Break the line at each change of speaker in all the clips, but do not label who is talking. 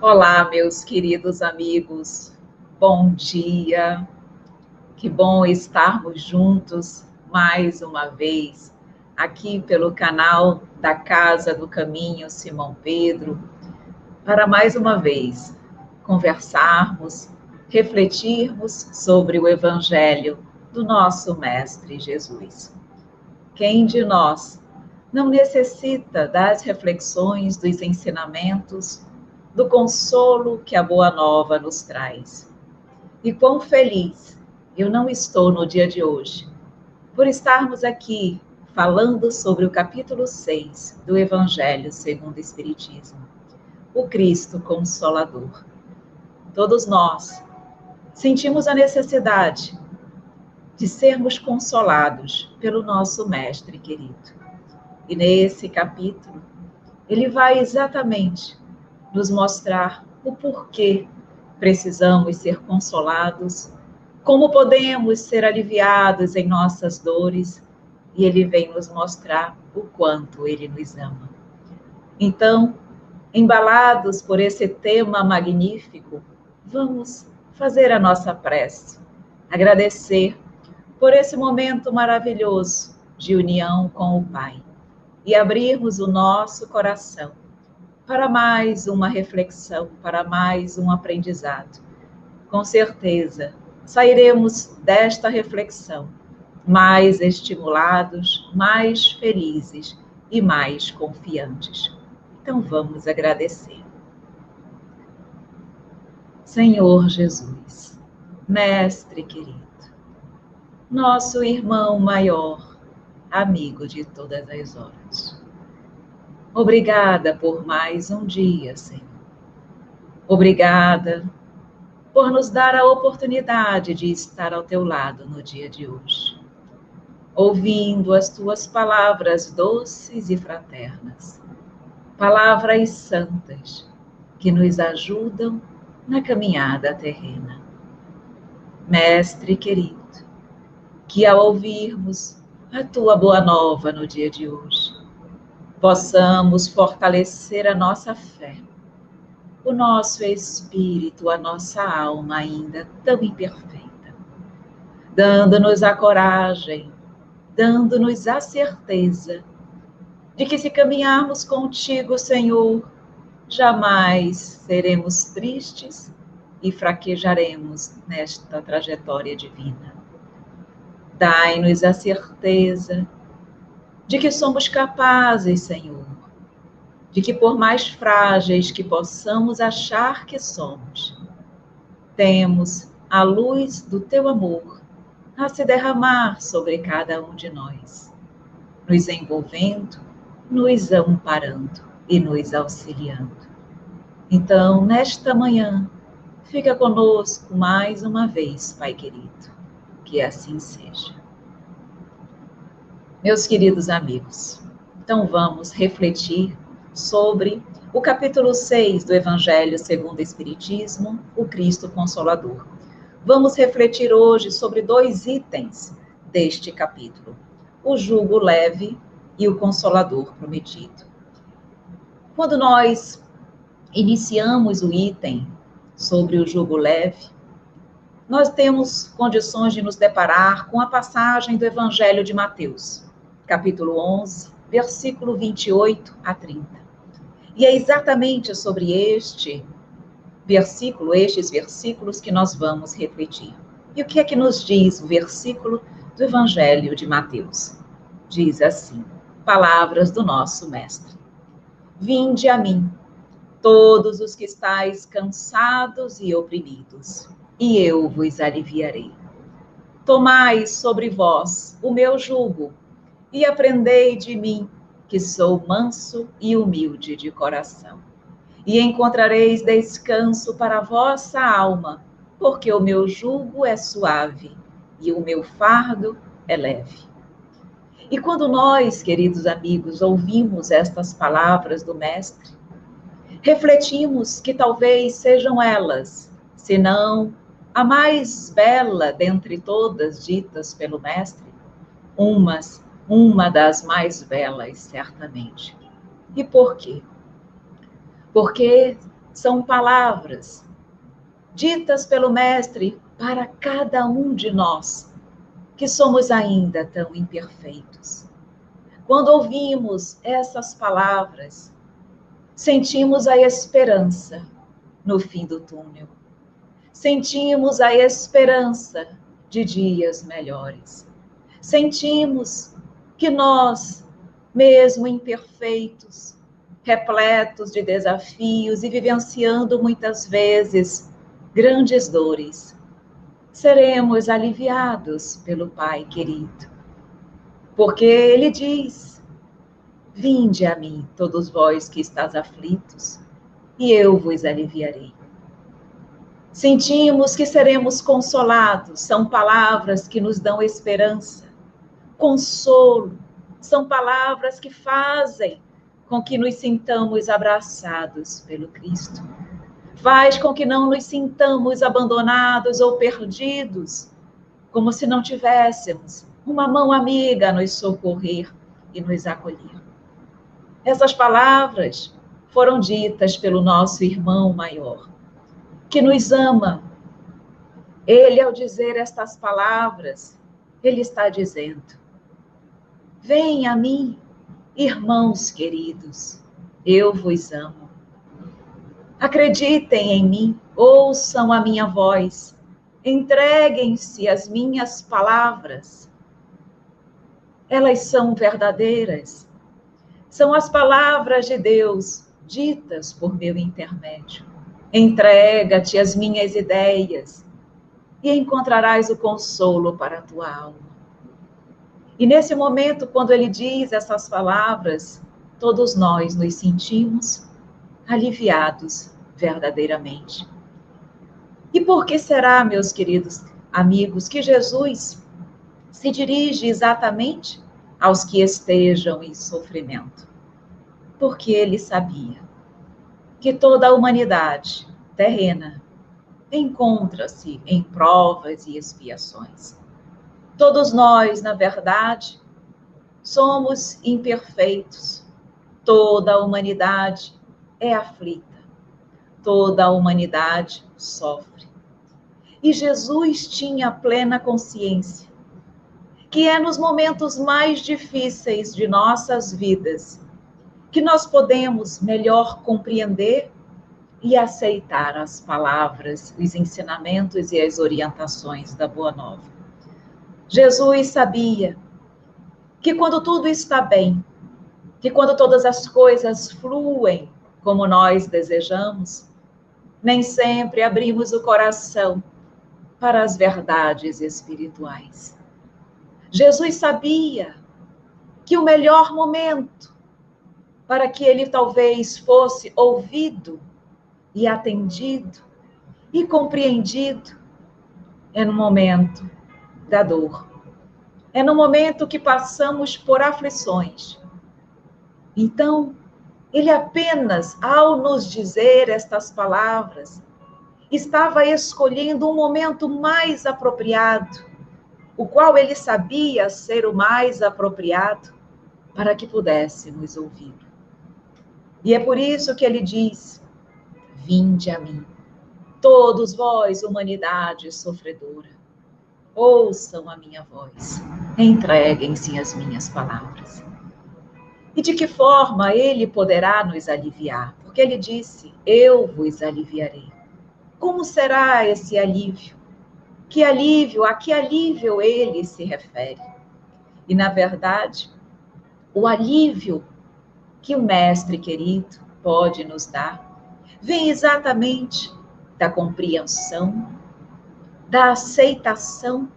Olá, meus queridos amigos, bom dia, que bom estarmos juntos mais uma vez aqui pelo canal da Casa do Caminho Simão Pedro, para mais uma vez conversarmos, refletirmos sobre o Evangelho do nosso Mestre Jesus. Quem de nós não necessita das reflexões, dos ensinamentos, do consolo que a Boa Nova nos traz? E quão feliz eu não estou no dia de hoje, por estarmos aqui falando sobre o capítulo 6 do Evangelho segundo o Espiritismo, o Cristo Consolador. Todos nós sentimos a necessidade de sermos consolados pelo nosso Mestre querido. E nesse capítulo, ele vai exatamente nos mostrar o porquê precisamos ser consolados, como podemos ser aliviados em nossas dores, e ele vem nos mostrar o quanto ele nos ama. Então, embalados por esse tema magnífico, vamos fazer a nossa prece, agradecer por esse momento maravilhoso de união com o Pai e abrirmos o nosso coração para mais uma reflexão, para mais um aprendizado. Com certeza, sairemos desta reflexão mais estimulados, mais felizes e mais confiantes. Então vamos agradecer. Senhor Jesus, Mestre querido, nosso irmão maior, amigo de todas as horas. Obrigada por mais um dia, Senhor. Obrigada por nos dar a oportunidade de estar ao teu lado no dia de hoje, ouvindo as tuas palavras doces e fraternas, palavras santas que nos ajudam na caminhada terrena. Mestre querido, que ao ouvirmos a tua boa nova no dia de hoje, possamos fortalecer a nossa fé, o nosso espírito, a nossa alma ainda tão imperfeita, dando-nos a coragem, dando-nos a certeza de que se caminharmos contigo, Senhor, jamais seremos tristes e fraquejaremos nesta trajetória divina. Dai-nos a certeza de que somos capazes, Senhor, de que por mais frágeis que possamos achar que somos, temos a luz do teu amor a se derramar sobre cada um de nós, nos envolvendo, nos amparando e nos auxiliando. Então, nesta manhã, fica conosco mais uma vez, Pai querido, que assim seja. Meus queridos amigos, então vamos refletir sobre o capítulo 6 do Evangelho segundo o Espiritismo, o Cristo Consolador. Vamos refletir hoje sobre 2 itens deste capítulo: o jugo leve e o Consolador prometido. Quando nós iniciamos o item sobre o jugo leve, nós temos condições de nos deparar com a passagem do Evangelho de Mateus, capítulo 11, versículo 28 a 30. E é exatamente sobre estes versículos que nós vamos refletir. E o que é que nos diz o versículo do Evangelho de Mateus? Diz assim, palavras do nosso Mestre: Vinde a mim, todos os que estáis cansados e oprimidos, e eu vos aliviarei. Tomai sobre vós o meu jugo, e aprendei de mim, que sou manso e humilde de coração. E encontrareis descanso para a vossa alma, porque o meu jugo é suave e o meu fardo é leve. E quando nós, queridos amigos, ouvimos estas palavras do Mestre, refletimos que talvez sejam elas, se não a mais bela dentre todas ditas pelo Mestre, uma das mais belas, certamente. E por quê? Porque são palavras ditas pelo Mestre para cada um de nós, que somos ainda tão imperfeitos. Quando ouvimos essas palavras, sentimos a esperança no fim do túnel. Sentimos a esperança de dias melhores. Sentimos que nós, mesmo imperfeitos, repletos de desafios e vivenciando muitas vezes grandes dores, seremos aliviados pelo Pai querido. Porque Ele diz: vinde a mim, todos vós que estáis aflitos, e eu vos aliviarei. Sentimos que seremos consolados, são palavras que nos dão esperança, consolo, são palavras que fazem com que nos sintamos abraçados pelo Cristo. Faz com que não nos sintamos abandonados ou perdidos, como se não tivéssemos uma mão amiga a nos socorrer e nos acolher. Essas palavras foram ditas pelo nosso irmão maior, que nos ama. Ele, ao dizer estas palavras, ele está dizendo: vem a mim, irmãos queridos, eu vos amo. Acreditem em mim, ouçam a minha voz, entreguem-se às minhas palavras. Elas são verdadeiras. São as palavras de Deus, ditas por meu intermédio. Entrega-te às minhas ideias e encontrarás o consolo para a tua alma. E nesse momento, quando ele diz essas palavras, todos nós nos sentimos aliviados verdadeiramente. E por que será, meus queridos amigos, que Jesus se dirige exatamente aos que estejam em sofrimento? Porque ele sabia que toda a humanidade terrena encontra-se em provas e expiações. Todos nós, na verdade, somos imperfeitos. Toda a humanidade é aflita. Toda a humanidade sofre. E Jesus tinha plena consciência que é nos momentos mais difíceis de nossas vidas que nós podemos melhor compreender e aceitar as palavras, os ensinamentos e as orientações da Boa Nova. Jesus sabia que quando tudo está bem, que quando todas as coisas fluem como nós desejamos, nem sempre abrimos o coração para as verdades espirituais. Jesus sabia que o melhor momento para que ele talvez fosse ouvido e atendido e compreendido é no momento da dor. É no momento que passamos por aflições. Então, ele apenas, ao nos dizer estas palavras, estava escolhendo um momento mais apropriado, o qual ele sabia ser o mais apropriado para que pudéssemos ouvir. E é por isso que ele diz: vinde a mim, todos vós, humanidade sofredora, ouçam a minha voz, entreguem-se às minhas palavras. E de que forma ele poderá nos aliviar? Porque ele disse: eu vos aliviarei. Como será esse alívio? A que alívio ele se refere? E, na verdade, o alívio que o Mestre querido pode nos dar vem exatamente da compreensão, da aceitação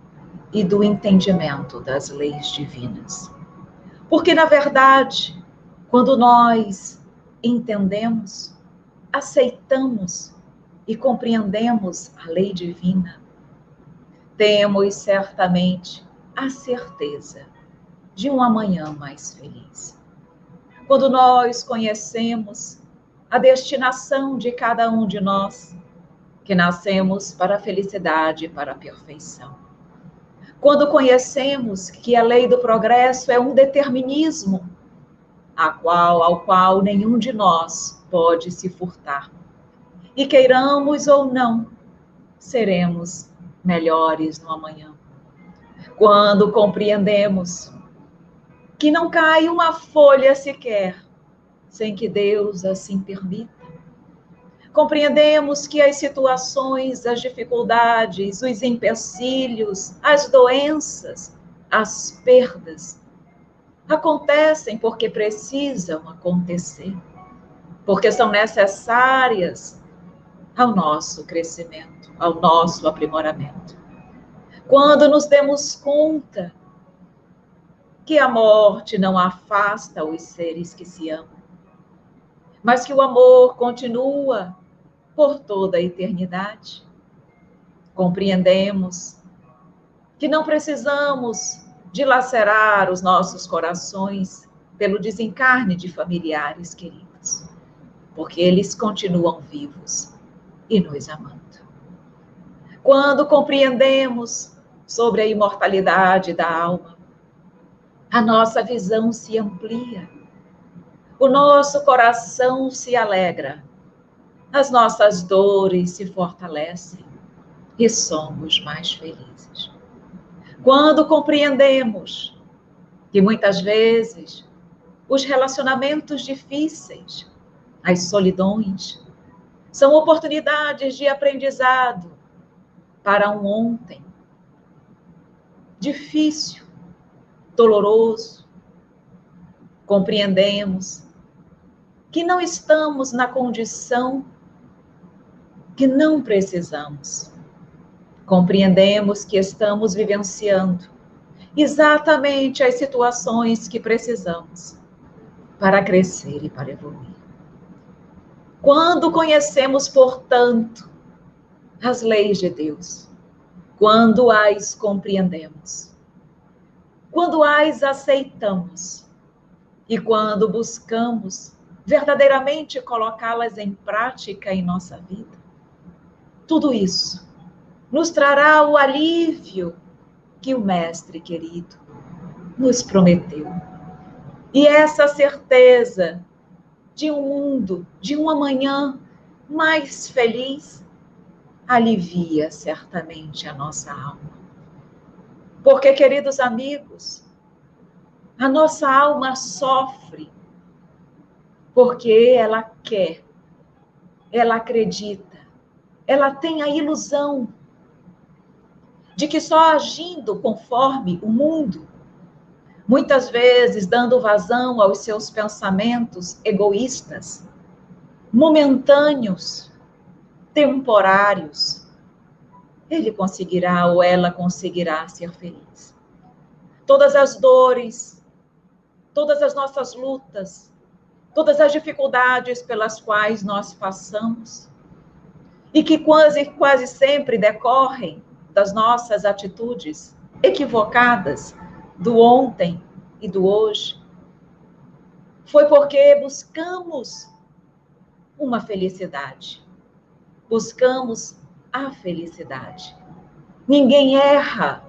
e do entendimento das leis divinas. Porque, na verdade, quando nós entendemos, aceitamos e compreendemos a lei divina, temos certamente a certeza de um amanhã mais feliz. Quando nós conhecemos a destinação de cada um de nós, que nascemos para a felicidade e para a perfeição. Quando conhecemos que a lei do progresso é um determinismo, ao qual nenhum de nós pode se furtar. E queiramos ou não, seremos melhores no amanhã. Quando compreendemos que não cai uma folha sequer sem que Deus assim permita. Compreendemos que as situações, as dificuldades, os empecilhos, as doenças, as perdas acontecem porque precisam acontecer, porque são necessárias ao nosso crescimento, ao nosso aprimoramento. Quando nos demos conta que a morte não afasta os seres que se amam, mas que o amor continua por toda a eternidade, compreendemos que não precisamos dilacerar os nossos corações pelo desencarne de familiares queridos, porque eles continuam vivos e nos amando. Quando compreendemos sobre a imortalidade da alma, a nossa visão se amplia, o nosso coração se alegra, as nossas dores se fortalecem e somos mais felizes. Quando compreendemos que muitas vezes os relacionamentos difíceis, as solidões, são oportunidades de aprendizado para um ontem difícil, doloroso, compreendemos que não estamos na condição que não precisamos. Compreendemos que estamos vivenciando exatamente as situações que precisamos para crescer e para evoluir. Quando conhecemos, portanto, as leis de Deus, quando as compreendemos, quando as aceitamos e quando buscamos verdadeiramente colocá-las em prática em nossa vida, tudo isso nos trará o alívio que o Mestre querido nos prometeu. E essa certeza de um mundo, de um amanhã mais feliz, alivia certamente a nossa alma. Porque, queridos amigos, a nossa alma sofre porque ela quer, ela acredita, ela tem a ilusão de que só agindo conforme o mundo, muitas vezes dando vazão aos seus pensamentos egoístas, momentâneos, temporários, ele conseguirá ou ela conseguirá ser feliz. Todas as dores, todas as nossas lutas, todas as dificuldades pelas quais nós passamos, e que quase sempre decorrem das nossas atitudes equivocadas do ontem e do hoje, foi porque buscamos uma felicidade, buscamos a felicidade. Ninguém erra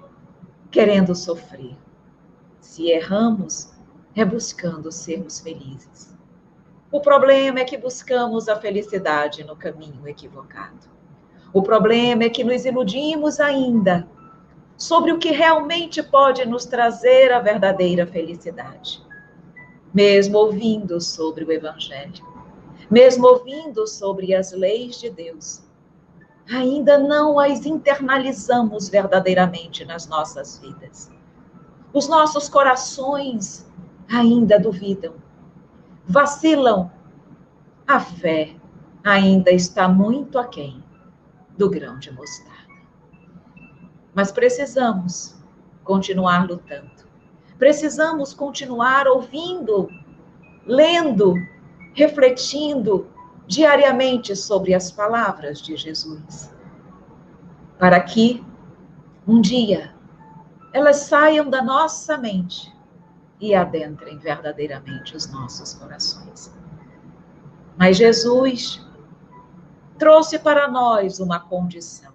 querendo sofrer. Se erramos, é buscando sermos felizes. O problema é que buscamos a felicidade no caminho equivocado. O problema é que nos iludimos ainda sobre o que realmente pode nos trazer a verdadeira felicidade. Mesmo ouvindo sobre o Evangelho, mesmo ouvindo sobre as leis de Deus, ainda não as internalizamos verdadeiramente nas nossas vidas. Os nossos corações ainda duvidam, vacilam. A fé ainda está muito aquém do grão de mostarda. Mas precisamos continuar lutando. Precisamos continuar ouvindo, lendo, refletindo diariamente sobre as palavras de Jesus, para que um dia elas saiam da nossa mente e adentrem verdadeiramente os nossos corações. Mas Jesus trouxe para nós uma condição,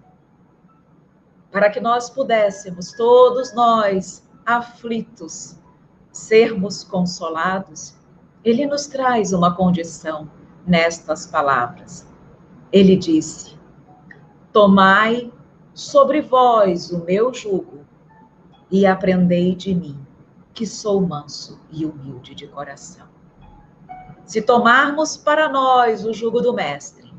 para que nós pudéssemos, todos nós, aflitos, sermos consolados. Ele nos traz uma condição nestas palavras. Ele disse: tomai sobre vós o meu jugo e aprendei de mim, que sou manso e humilde de coração. Se tomarmos para nós o jugo do Mestre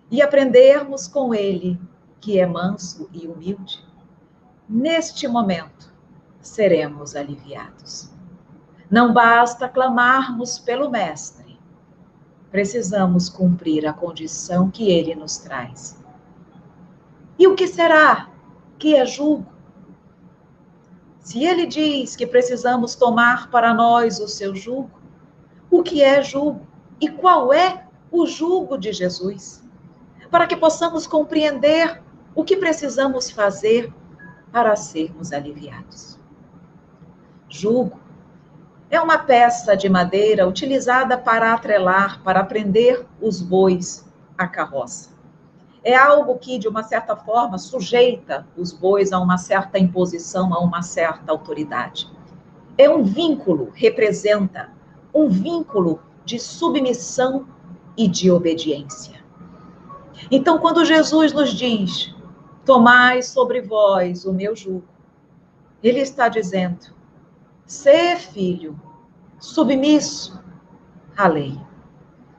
e aprendermos com ele, que é manso e humilde, neste momento seremos aliviados. Não basta clamarmos pelo Mestre, precisamos cumprir a condição que ele nos traz. E o que será que é jugo? Se ele diz que precisamos tomar para nós o seu jugo, o que é jugo? E qual é o jugo de Jesus? Para que possamos compreender o que precisamos fazer para sermos aliviados. Jugo é uma peça de madeira utilizada para atrelar, para prender os bois à carroça. É algo que, de uma certa forma, sujeita os bois a uma certa imposição, a uma certa autoridade. É um vínculo, representa um vínculo de submissão e de obediência. Então, quando Jesus nos diz, tomai sobre vós o meu jugo, ele está dizendo, sê filho, submisso à lei.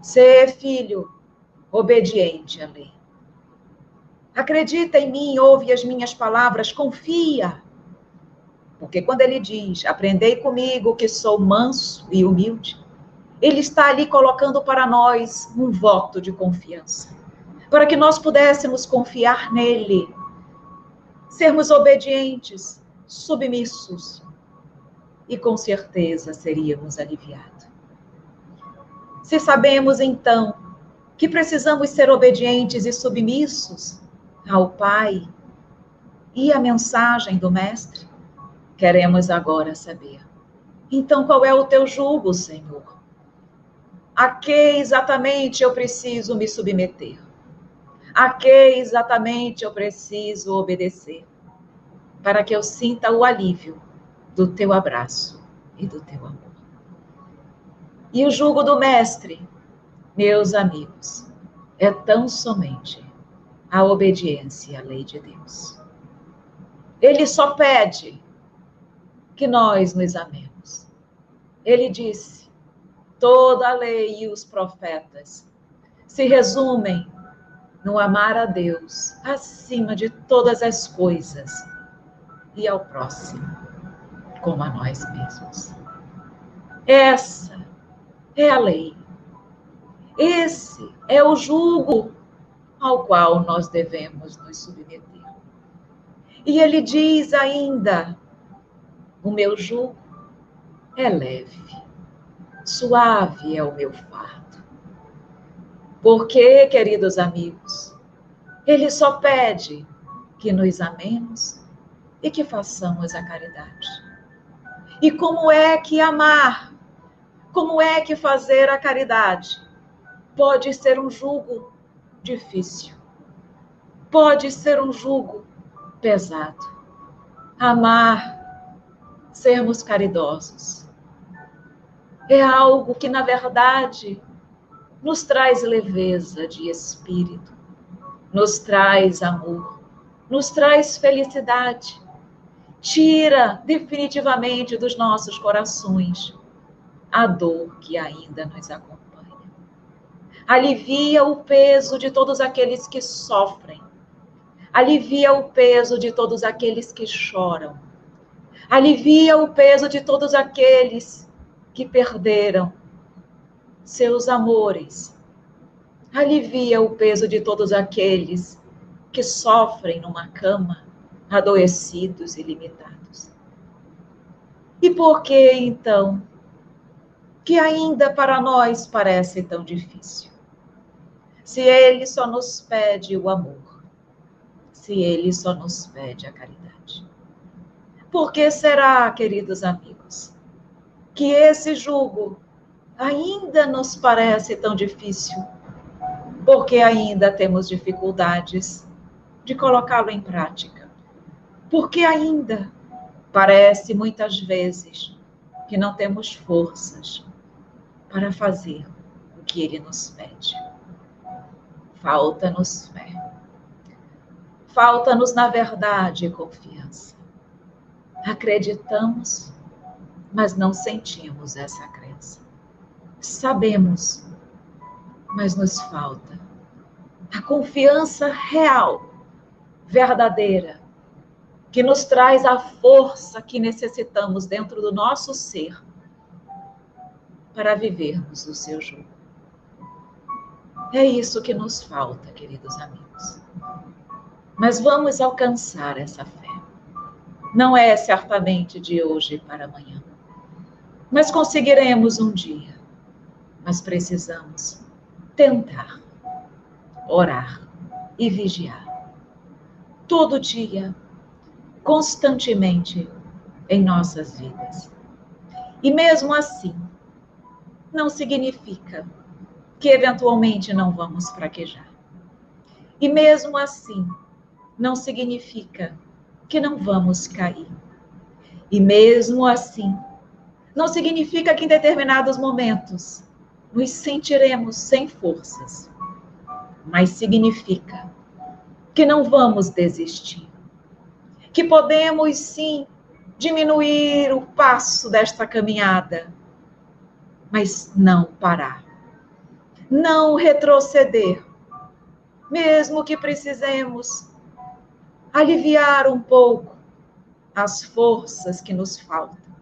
Sê filho, obediente à lei. Acredita em mim, ouve as minhas palavras, confia. Porque quando ele diz, aprendei comigo que sou manso e humilde, ele está ali colocando para nós um voto de confiança. Para que nós pudéssemos confiar nele, sermos obedientes, submissos, e com certeza seríamos aliviados. Se sabemos então que precisamos ser obedientes e submissos ao Pai e à mensagem do Mestre, queremos agora saber. Então, qual é o teu jugo, Senhor? A que exatamente eu preciso me submeter? A que exatamente eu preciso obedecer? Para que eu sinta o alívio do teu abraço e do teu amor. E o jugo do Mestre, meus amigos, é tão somente a obediência à lei de Deus. Ele só pede que nós nos amemos. Ele disse, toda a lei e os profetas se resumem no amar a Deus acima de todas as coisas e ao próximo como a nós mesmos. Essa é a lei. Esse é o jugo ao qual nós devemos nos submeter. E ele diz ainda, o meu jugo é leve, suave é o meu fardo. Porque, queridos amigos, ele só pede que nos amemos e que façamos a caridade. E como é que amar, como é que fazer a caridade pode ser um jugo difícil, pode ser um jugo pesado. Amar, sermos caridosos, é algo que, na verdade, nos traz leveza de espírito, nos traz amor, nos traz felicidade, tira definitivamente dos nossos corações a dor que ainda nos acompanha. Alivia o peso de todos aqueles que sofrem, alivia o peso de todos aqueles que choram, alivia o peso de todos aqueles que perderam seus amores, alivia o peso de todos aqueles que sofrem numa cama, adoecidos e limitados. E por que, então, que ainda para nós parece tão difícil? Se ele só nos pede o amor, se ele só nos pede a caridade. Por que será, queridos amigos, que esse jugo ainda nos parece tão difícil? Porque ainda temos dificuldades de colocá-lo em prática. Porque ainda parece muitas vezes que não temos forças para fazer o que ele nos pede. falta-nos fé. Falta-nos, na verdade, confiança. Acreditamos, mas não sentimos essa crença. Sabemos, mas nos falta a confiança real, verdadeira, que nos traz a força que necessitamos dentro do nosso ser para vivermos o seu jugo. É isso que nos falta, queridos amigos. Mas vamos alcançar essa fé. Não é certamente de hoje para amanhã. Mas conseguiremos um dia. Mas precisamos tentar, orar e vigiar. Todo dia, constantemente em nossas vidas. E mesmo assim, não significa que eventualmente não vamos fraquejar. E mesmo assim, não significa que não vamos cair. E mesmo assim, não significa que em determinados momentos nos sentiremos sem forças. Mas significa que não vamos desistir. Que podemos sim diminuir o passo desta caminhada, mas não parar. Não retroceder, mesmo que precisemos aliviar um pouco as forças que nos faltam.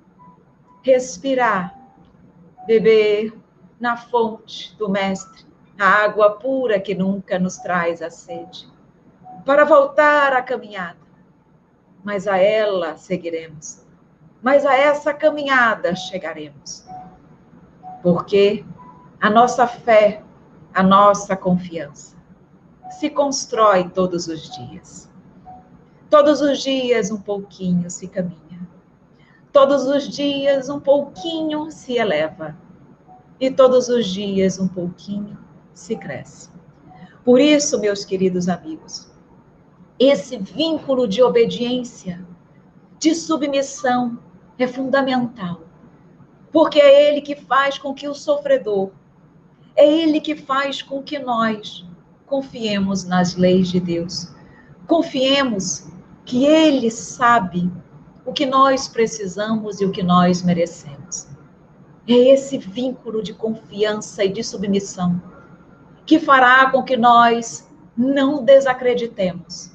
Respirar, beber na fonte do Mestre, a água pura que nunca nos traz a sede, para voltar à caminhada. Mas a ela seguiremos, mas a essa caminhada chegaremos. Porque a nossa fé, a nossa confiança, se constrói todos os dias. Todos os dias um pouquinho se caminha. Todos os dias um pouquinho se eleva. E todos os dias um pouquinho se cresce. Por isso, meus queridos amigos, esse vínculo de obediência, de submissão, é fundamental. Porque é ele que faz com que o sofredor, é ele que faz com que nós confiemos nas leis de Deus. Confiemos que ele sabe o que nós precisamos e o que nós merecemos. É esse vínculo de confiança e de submissão que fará com que nós não desacreditemos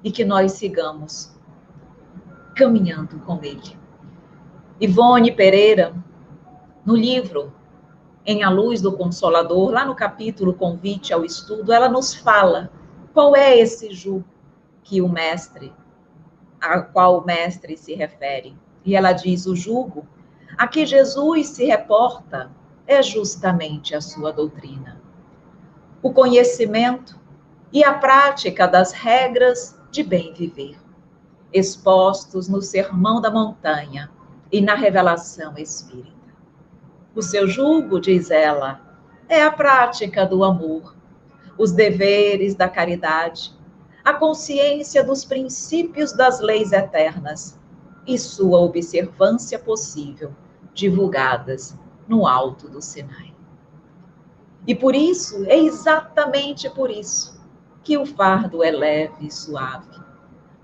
e que nós sigamos caminhando com ele. Ivone Pereira, no livro Em A Luz do Consolador, lá no capítulo Convite ao Estudo, ela nos fala qual é esse jugo que a qual o mestre se refere. E ela diz: o jugo a que Jesus se reporta é justamente a sua doutrina. O conhecimento e a prática das regras de bem viver, expostos no Sermão da Montanha e na revelação espírita. O seu jugo, diz ela, é a prática do amor, os deveres da caridade, a consciência dos princípios das leis eternas e sua observância possível, divulgadas no alto do Sinai. E por isso, é exatamente por isso, que o fardo é leve e suave,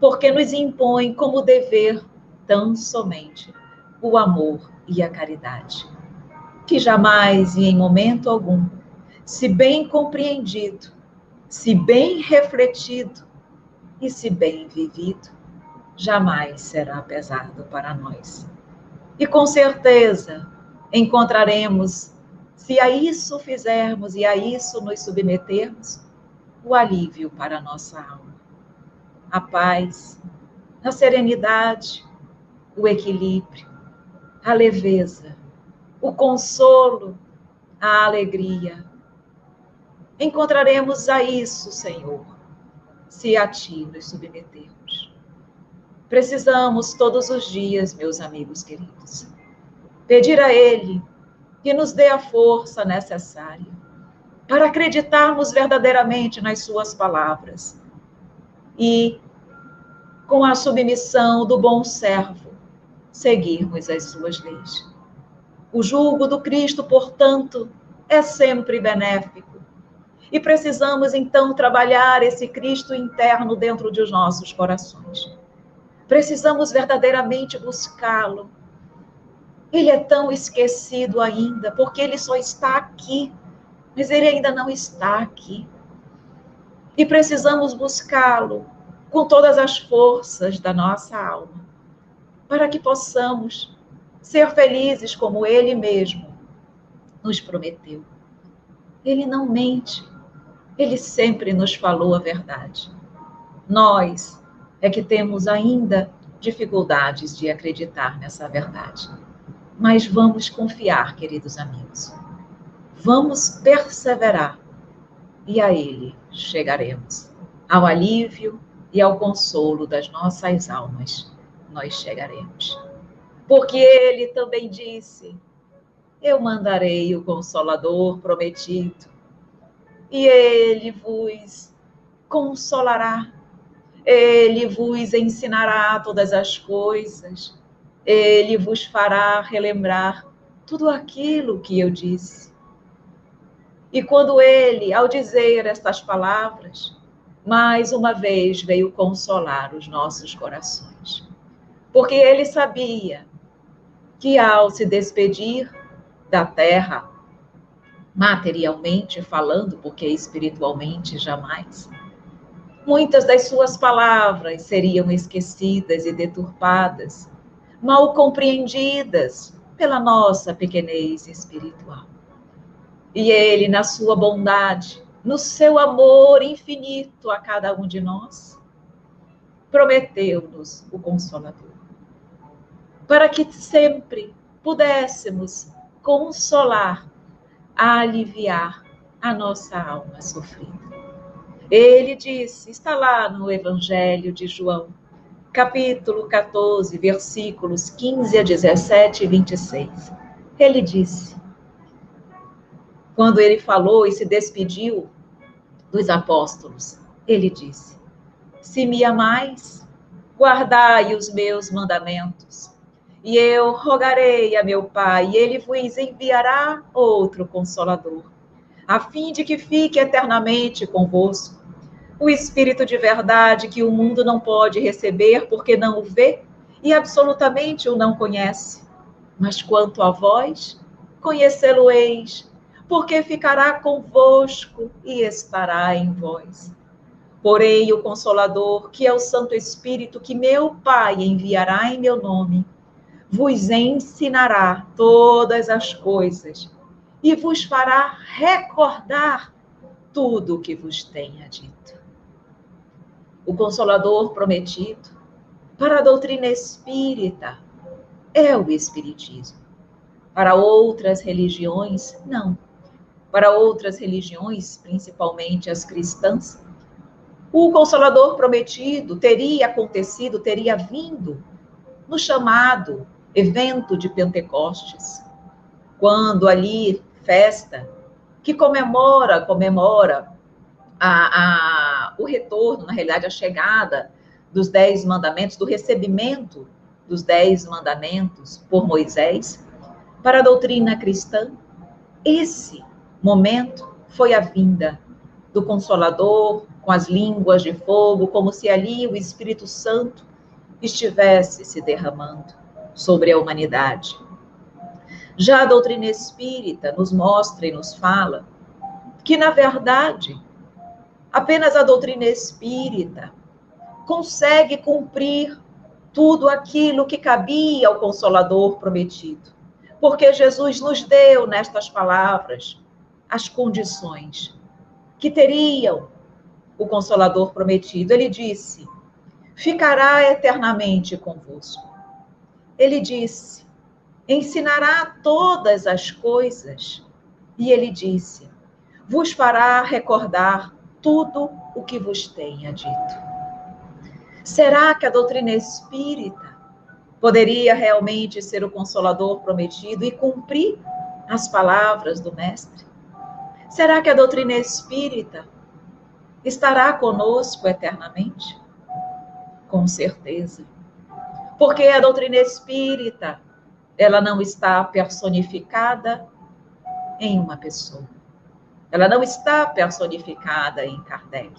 porque nos impõe como dever tão somente o amor e a caridade, que jamais e em momento algum, se bem compreendido, se bem refletido e se bem vivido, jamais será pesado para nós. E com certeza encontraremos, se a isso fizermos e a isso nos submetermos, o alívio para a nossa alma, a paz, a serenidade, o equilíbrio, a leveza, o consolo, a alegria. Encontraremos a isso, Senhor, se a Ti nos submetermos. Precisamos todos os dias, meus amigos queridos, pedir a Ele que nos dê a força necessária para acreditarmos verdadeiramente nas suas palavras e, com a submissão do bom servo, seguirmos as suas leis. O jugo do Cristo, portanto, é sempre benéfico E precisamos, então, trabalhar esse Cristo interno dentro de nossos corações. Precisamos verdadeiramente buscá-lo. Ele é tão esquecido ainda, porque ele só está aqui, mas ele ainda não está aqui. E precisamos buscá-lo com todas as forças da nossa alma, para que possamos ser felizes como ele mesmo nos prometeu. Ele não mente, ele sempre nos falou a verdade. Nós é que temos ainda dificuldades de acreditar nessa verdade. Mas vamos confiar, queridos amigos. Vamos perseverar e a ele chegaremos. Ao alívio e ao consolo das nossas almas, nós chegaremos. Porque ele também disse: eu mandarei o Consolador prometido, e ele vos consolará, ele vos ensinará todas as coisas, ele vos fará relembrar tudo aquilo que eu disse. E quando ele, ao dizer estas palavras, mais uma vez veio consolar os nossos corações. Porque ele sabia que ao se despedir da terra, materialmente falando, porque espiritualmente jamais, muitas das suas palavras seriam esquecidas e deturpadas, mal compreendidas pela nossa pequenez espiritual. E ele, na sua bondade, no seu amor infinito a cada um de nós, prometeu-nos o Consolador, para que sempre pudéssemos consolar, aliviar a nossa alma sofrida. Ele disse, está lá no Evangelho de João, capítulo 14, versículos 15 a 17 e 26. Ele disse, quando ele falou e se despediu dos apóstolos, ele disse, se me amais, guardai os meus mandamentos, e eu rogarei a meu Pai, e ele vos enviará outro Consolador, a fim de que fique eternamente convosco, o Espírito de verdade que o mundo não pode receber porque não o vê e absolutamente o não conhece. Mas quanto a vós, conhecê-lo-eis, porque ficará convosco e estará em vós. Porém, o Consolador, que é o Santo Espírito, que meu Pai enviará em meu nome, vos ensinará todas as coisas e vos fará recordar tudo o que vos tenha dito. O Consolador prometido para a doutrina espírita é o Espiritismo. Para outras religiões, não. Para outras religiões, principalmente as cristãs, o Consolador prometido teria acontecido, teria vindo no chamado evento de Pentecostes, quando ali, festa, que comemora o retorno, na realidade, a chegada dos 10 mandamentos, do recebimento dos 10 mandamentos por Moisés, para a doutrina cristã, esse momento foi a vinda do Consolador com as línguas de fogo, como se ali o Espírito Santo estivesse se derramando sobre a humanidade. Já a doutrina espírita nos mostra e nos fala que, na verdade, apenas a doutrina espírita consegue cumprir tudo aquilo que cabia ao Consolador prometido. Porque Jesus nos deu, nestas palavras, as condições que teriam o Consolador prometido. Ele disse, ficará eternamente convosco. Ele disse, ensinará todas as coisas. E ele disse, vos fará recordar tudo o que vos tenha dito. Será que a doutrina espírita poderia realmente ser o Consolador prometido e cumprir as palavras do Mestre? Será que a doutrina espírita estará conosco eternamente? Com certeza. Porque a doutrina espírita, ela não está personificada em uma pessoa. Ela não está personificada em Kardec.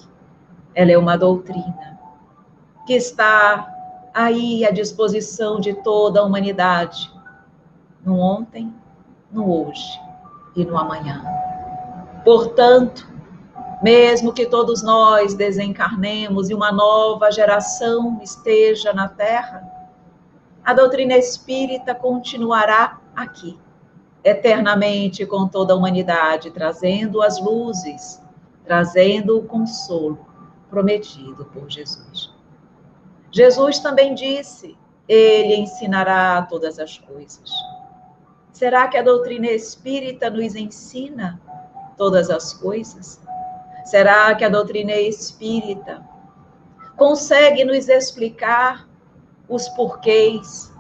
Ela é uma doutrina que está aí à disposição de toda a humanidade, no ontem, no hoje e no amanhã. Portanto, mesmo que todos nós desencarnemos e uma nova geração esteja na Terra, a doutrina espírita continuará aqui, eternamente com toda a humanidade, trazendo as luzes, trazendo o consolo prometido por Jesus. Jesus também disse: Ele ensinará todas as coisas. Será que a doutrina espírita nos ensina todas as coisas? Será que a doutrina espírita consegue nos explicar os porquês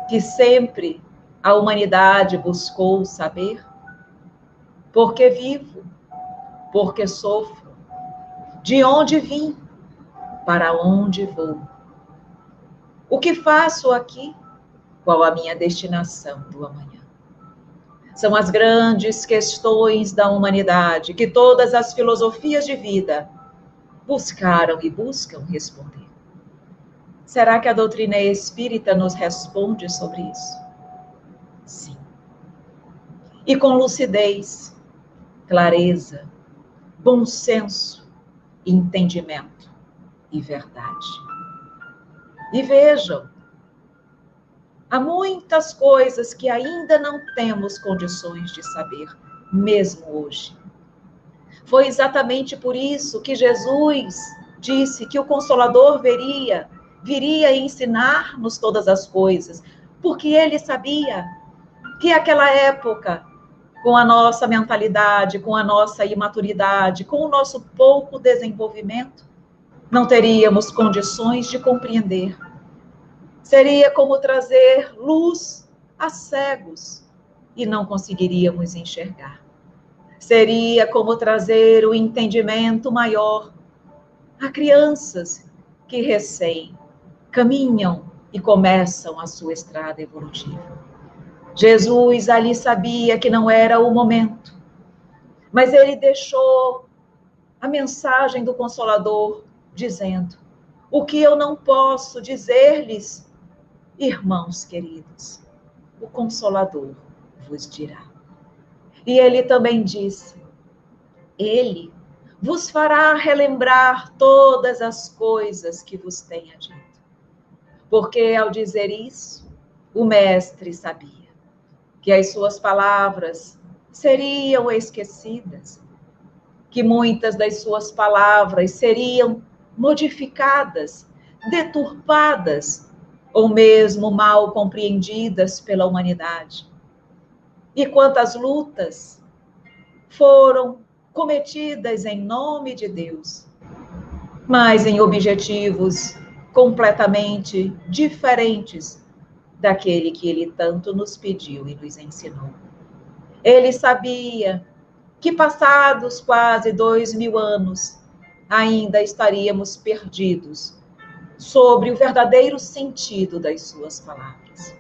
que sempre a humanidade buscou saber? Por que vivo? Por que sofro? De onde vim? Para onde vou? O que faço aqui? Qual a minha destinação do amanhã? São as grandes questões da humanidade que todas as filosofias de vida buscaram e buscam responder. Será que a doutrina espírita nos responde sobre isso? Sim. E com lucidez, clareza, bom senso, entendimento e verdade. E vejam, há muitas coisas que ainda não temos condições de saber, mesmo hoje. Foi exatamente por isso que Jesus disse que o Consolador viria ensinar-nos todas as coisas, porque ele sabia que aquela época, com a nossa mentalidade, com a nossa imaturidade, com o nosso pouco desenvolvimento, não teríamos condições de compreender. Seria como trazer luz a cegos e não conseguiríamos enxergar. Seria como trazer o entendimento maior a crianças que recém caminham e começam a sua estrada evolutiva. Jesus ali sabia que não era o momento, mas ele deixou a mensagem do Consolador dizendo: o que eu não posso dizer-lhes, irmãos queridos, o Consolador vos dirá. E ele também disse: ele vos fará relembrar todas as coisas que vos tenha dito. Porque ao dizer isso, o mestre sabia que as suas palavras seriam esquecidas, que muitas das suas palavras seriam modificadas, deturpadas, ou mesmo mal compreendidas pela humanidade. E quantas lutas foram cometidas em nome de Deus, mas em objetivos completamente diferentes daquele que ele tanto nos pediu e nos ensinou. Ele sabia que passados quase 2000 anos, ainda estaríamos perdidos sobre o verdadeiro sentido das suas palavras.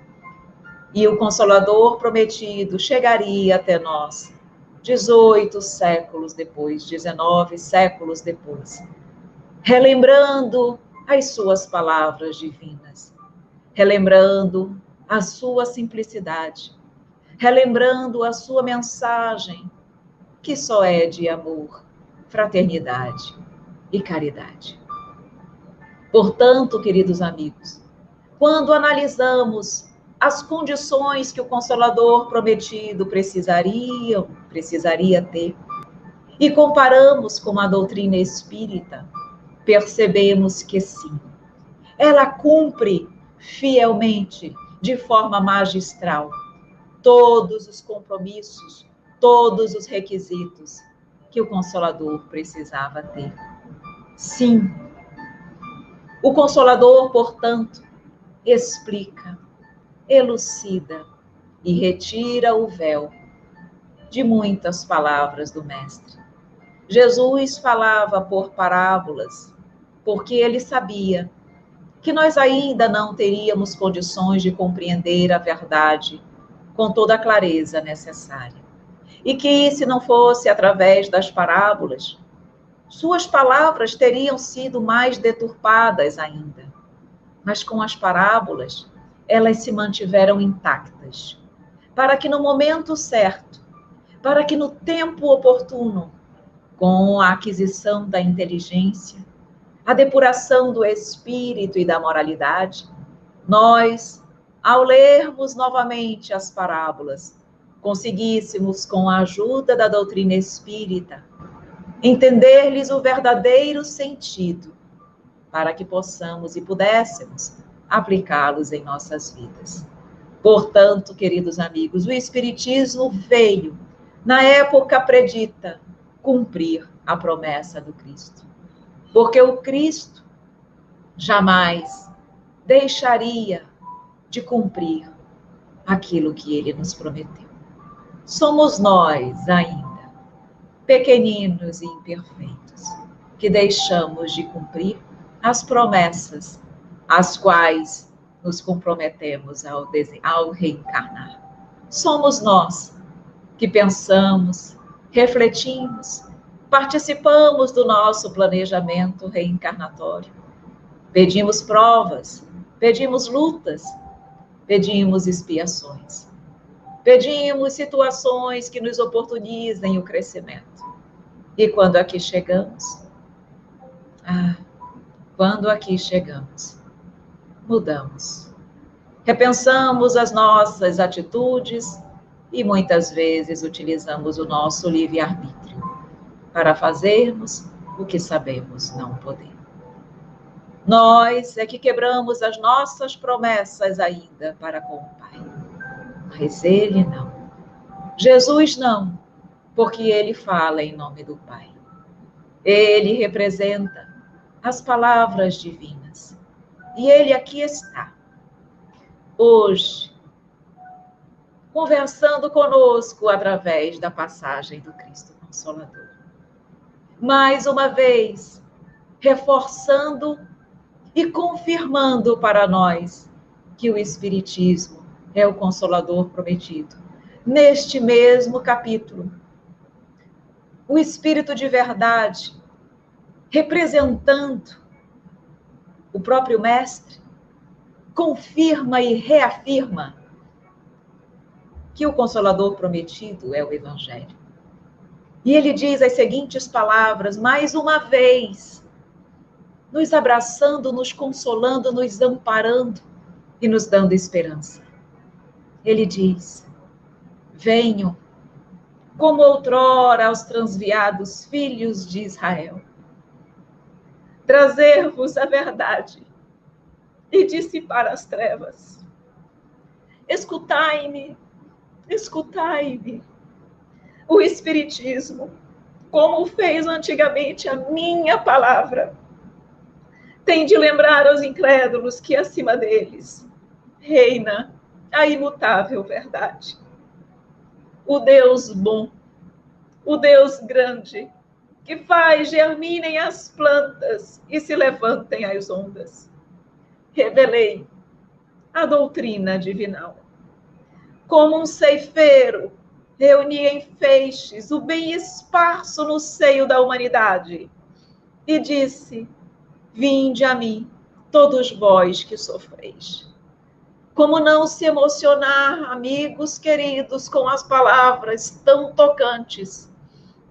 E o Consolador prometido chegaria até nós 18 séculos depois, 19 séculos depois, relembrando as suas palavras divinas, relembrando a sua simplicidade, relembrando a sua mensagem, que só é de amor, fraternidade e caridade. Portanto, queridos amigos, quando analisamos as condições que o Consolador prometido precisaria ter, e comparamos com a doutrina espírita, percebemos que sim, ela cumpre fielmente, de forma magistral, todos os compromissos, todos os requisitos que o Consolador precisava ter. Sim, o Consolador, portanto, explica, elucida e retira o véu de muitas palavras do Mestre. Jesus falava por parábolas, porque ele sabia que nós ainda não teríamos condições de compreender a verdade com toda a clareza necessária. E que, se não fosse através das parábolas, suas palavras teriam sido mais deturpadas ainda. Mas com as parábolas, elas se mantiveram intactas, para que no momento certo, para que no tempo oportuno, com a aquisição da inteligência, a depuração do espírito e da moralidade, nós, ao lermos novamente as parábolas, conseguíssemos, com a ajuda da doutrina espírita, entender-lhes o verdadeiro sentido, para que possamos e pudéssemos aplicá-los em nossas vidas. Portanto, queridos amigos, o Espiritismo veio, na época predita, cumprir a promessa do Cristo. Porque o Cristo jamais deixaria de cumprir aquilo que ele nos prometeu. Somos nós ainda, pequeninos e imperfeitos, que deixamos de cumprir as promessas às quais nos comprometemos ao reencarnar. Somos nós que pensamos, refletimos, participamos do nosso planejamento reencarnatório. Pedimos provas, pedimos lutas, pedimos expiações. Pedimos situações que nos oportunizem o crescimento. E quando aqui chegamos, mudamos. Repensamos as nossas atitudes e muitas vezes utilizamos o nosso livre-arbítrio para fazermos o que sabemos não poder. Nós é que quebramos as nossas promessas ainda para com o Pai. Mas ele não. Jesus não, porque ele fala em nome do Pai. Ele representa as palavras divinas. E ele aqui está, hoje, conversando conosco através da passagem do Cristo Consolador. Mais uma vez, reforçando e confirmando para nós que o Espiritismo é o Consolador prometido. Neste mesmo capítulo, o Espírito de verdade, representando o próprio Mestre, confirma e reafirma que o Consolador prometido é o Evangelho. E ele diz as seguintes palavras, mais uma vez, nos abraçando, nos consolando, nos amparando e nos dando esperança. Ele diz: venho, como outrora aos transviados filhos de Israel, trazer-vos a verdade e dissipar as trevas. Escutai-me, escutai-me. O Espiritismo, como fez antigamente a minha palavra, tem de lembrar aos incrédulos que acima deles reina a imutável verdade. O Deus bom, o Deus grande, que faz germinem as plantas e se levantem as ondas. Revelei a doutrina divinal. Como um ceifeiro, reuni em feixes o bem esparso no seio da humanidade e disse: vinde a mim, todos vós que sofreis. Como não se emocionar, amigos queridos, com as palavras tão tocantes,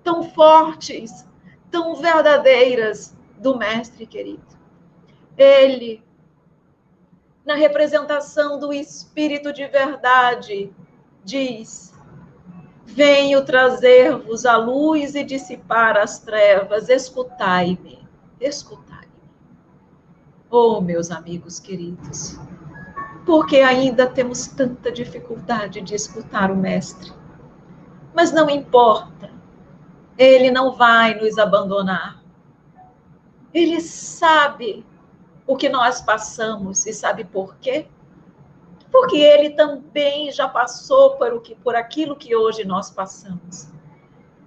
tão fortes, tão verdadeiras do Mestre querido. Ele, na representação do Espírito de verdade, diz: venho trazer-vos a luz e dissipar as trevas, escutai-me, escutai-me. Oh, meus amigos queridos, porque ainda temos tanta dificuldade de escutar o Mestre. Mas não importa, ele não vai nos abandonar. Ele sabe o que nós passamos e sabe por quê? Porque ele também já passou por aquilo que hoje nós passamos.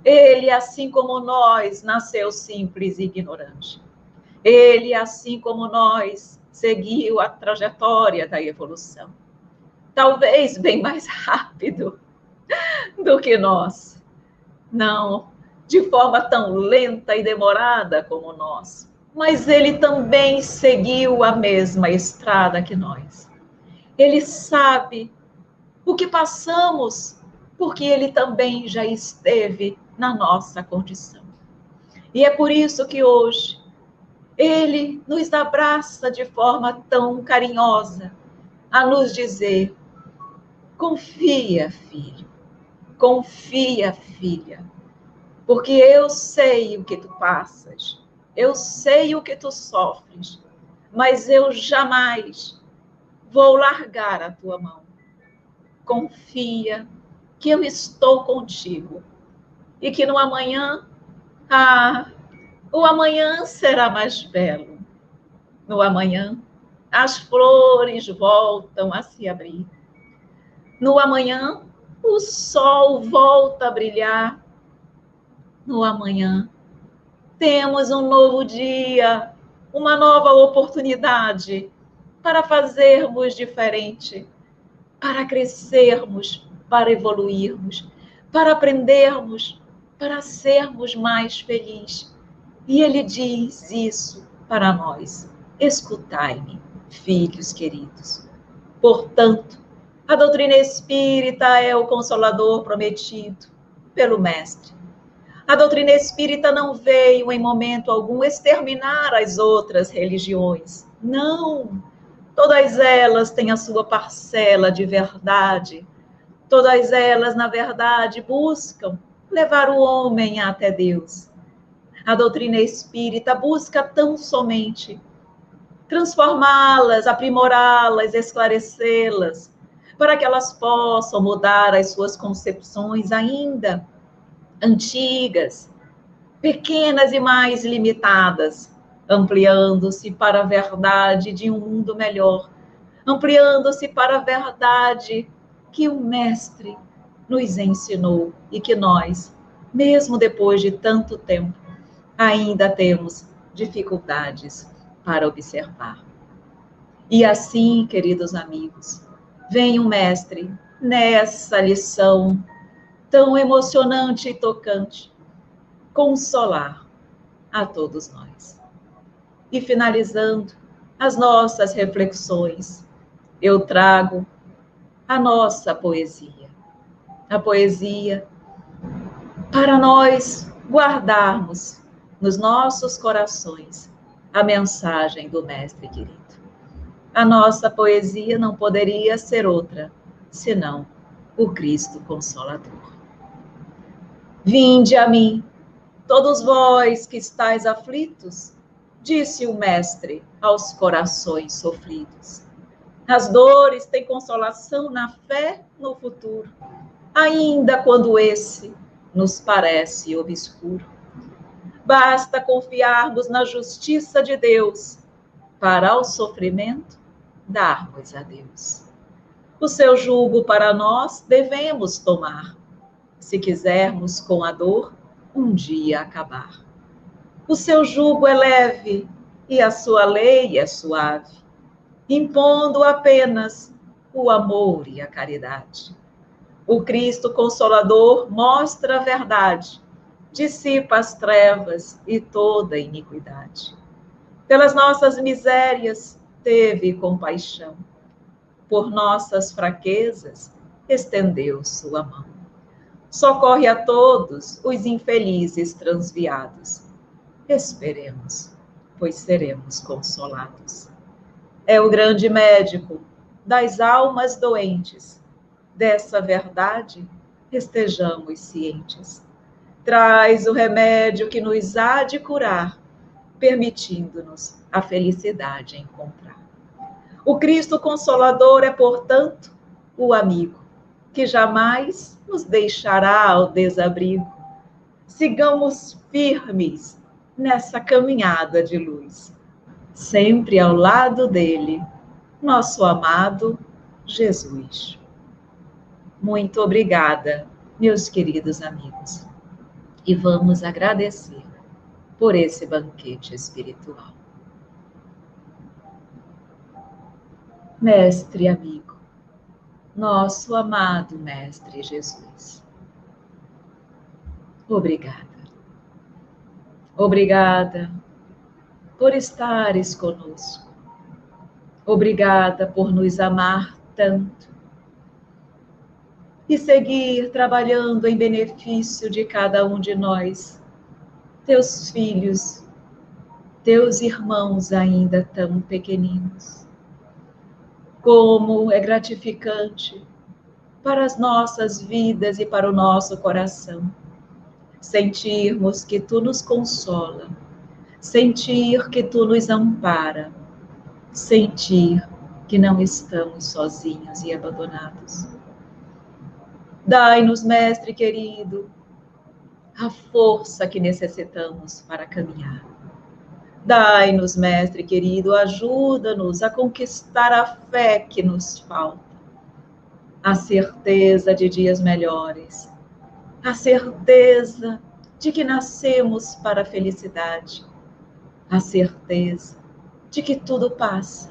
Ele, assim como nós, nasceu simples e ignorante. Ele, assim como nós, seguiu a trajetória da evolução. Talvez bem mais rápido do que nós. não de forma tão lenta e demorada como nós, mas ele também seguiu a mesma estrada que nós. Ele sabe o que passamos, porque ele também já esteve na nossa condição. E é por isso que hoje ele nos abraça de forma tão carinhosa, a nos dizer: confia, filho, confia, filha, porque eu sei o que tu passas, eu sei o que tu sofres, mas eu jamais vou largar a tua mão. Confia que eu estou contigo e que no amanhã, o amanhã será mais belo. No amanhã, as flores voltam a se abrir. No amanhã, o sol volta a brilhar. No amanhã, temos um novo dia, uma nova oportunidade para fazermos diferente, para crescermos, para evoluirmos, para aprendermos, para sermos mais felizes. E ele diz isso para nós: escutai-me, filhos queridos. Portanto, a doutrina espírita é o consolador prometido pelo Mestre. A doutrina espírita não veio em momento algum exterminar as outras religiões. Não! Todas elas têm a sua parcela de verdade. Todas elas, na verdade, buscam levar o homem até Deus. A doutrina espírita busca tão somente transformá-las, aprimorá-las, esclarecê-las, para que elas possam mudar as suas concepções ainda antigas, pequenas e mais limitadas, ampliando-se para a verdade de um mundo melhor, ampliando-se para a verdade que o Mestre nos ensinou e que nós, mesmo depois de tanto tempo, ainda temos dificuldades para observar. E assim, queridos amigos, vem o Mestre nessa lição tão emocionante e tocante, consolar a todos nós. E finalizando as nossas reflexões, eu trago a nossa poesia. A poesia para nós guardarmos nos nossos corações a mensagem do Mestre querido. A nossa poesia não poderia ser outra, senão o Cristo Consolador. Vinde a mim, todos vós que estáis aflitos, disse o Mestre aos corações sofridos. As dores têm consolação na fé no futuro, ainda quando esse nos parece obscuro. Basta confiarmos na justiça de Deus para ao sofrimento darmos a Deus. O seu jugo para nós devemos tomar, se quisermos com a dor um dia acabar. O seu jugo é leve e a sua lei é suave, impondo apenas o amor e a caridade. O Cristo Consolador mostra a verdade, dissipa as trevas e toda a iniquidade. Pelas nossas misérias, teve compaixão. Por nossas fraquezas, estendeu sua mão. Socorre a todos os infelizes transviados. Esperemos, pois seremos consolados. É o grande médico das almas doentes. Dessa verdade, estejamos cientes. Traz o remédio que nos há de curar, permitindo-nos a felicidade encontrar. O Cristo Consolador é, portanto, o amigo que jamais nos deixará ao desabrigo. Sigamos firmes nessa caminhada de luz, sempre ao lado dele, nosso amado Jesus. Muito obrigada, meus queridos amigos, e vamos agradecer por esse banquete espiritual. Mestre amigo, nosso amado Mestre Jesus, Obrigada. Obrigada por estares conosco. Obrigada por nos amar tanto e seguir trabalhando em benefício de cada um de nós, teus filhos, teus irmãos ainda tão pequeninos. Como é gratificante para as nossas vidas e para o nosso coração sentirmos que tu nos consola, sentir que tu nos ampara, sentir que não estamos sozinhos e abandonados. Dai-nos, Mestre querido, a força que necessitamos para caminhar. Dai-nos, Mestre querido, ajuda-nos a conquistar a fé que nos falta, a certeza de dias melhores, a certeza de que nascemos para a felicidade, a certeza de que tudo passa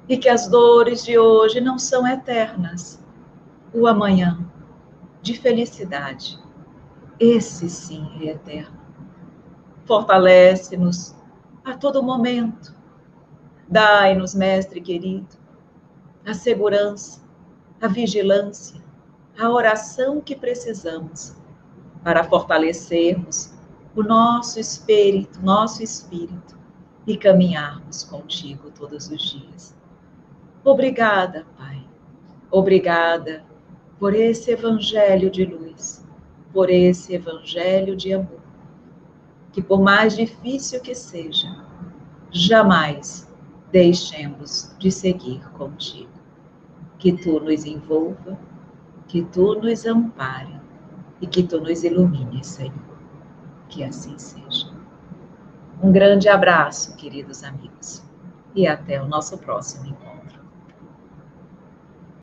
e que as dores de hoje não são eternas. O amanhã de felicidade, esse sim é eterno. Fortalece-nos a todo momento. Dai-nos, Mestre querido, a segurança, a vigilância, a oração que precisamos para fortalecermos o nosso espírito e caminharmos contigo todos os dias. Obrigada, Pai. Obrigada por esse evangelho de luz, por esse evangelho de amor, que por mais difícil que seja, jamais deixemos de seguir contigo. Que tu nos envolva, que tu nos ampare e que tu nos ilumine, Senhor. Que assim seja. Um grande abraço, queridos amigos, e até o nosso próximo encontro.